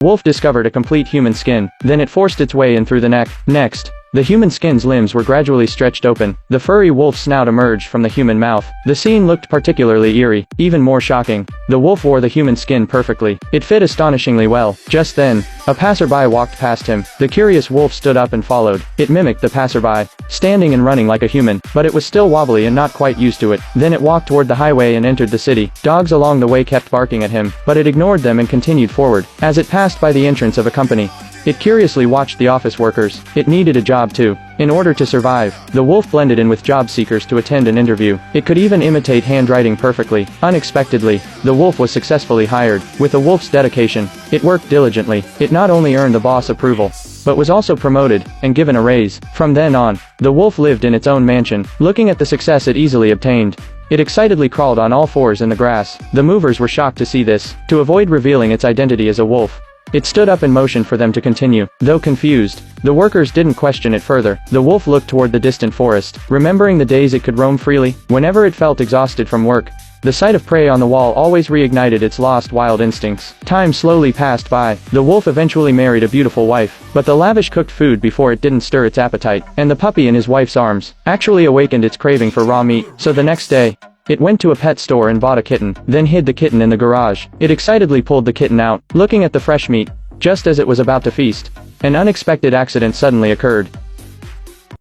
Wolf discovered a complete human skin, then it forced its way in through the neck. Next, the human skin's limbs were gradually stretched open. The furry wolf's snout emerged from the human mouth. The scene looked particularly eerie, even more shocking. The wolf wore the human skin perfectly. It fit astonishingly well. Just then, a passerby walked past him. The curious wolf stood up and followed. It mimicked the passerby, standing and running like a human, but it was still wobbly and not quite used to it. Then it walked toward the highway and entered the city. Dogs along the way kept barking at him, but it ignored them and continued forward. As it passed by the entrance of a company, it curiously watched the office workers. It needed a job too. In order to survive, the wolf blended in with job seekers to attend an interview. It could even imitate handwriting perfectly. Unexpectedly, the wolf was successfully hired. With the wolf's dedication, it worked diligently. It not only earned the boss' approval, but was also promoted and given a raise. From then on, the wolf lived in its own mansion. Looking at the success it easily obtained, it excitedly crawled on all fours in the grass. The movers were shocked to see this. To avoid revealing its identity as a wolf, it stood up and motioned for them to continue. Though confused, the workers didn't question it further. The wolf looked toward the distant forest, remembering the days it could roam freely. Whenever it felt exhausted from work, the sight of prey on the wall always reignited its lost wild instincts. Time slowly passed by. The wolf eventually married a beautiful wife, but the lavish cooked food before it didn't stir its appetite, and the puppy in his wife's arms actually awakened its craving for raw meat. So the next day, it went to a pet store and bought a kitten, then hid the kitten in the garage. It excitedly pulled the kitten out, looking at the fresh meat. Just as it was about to feast, an unexpected accident suddenly occurred.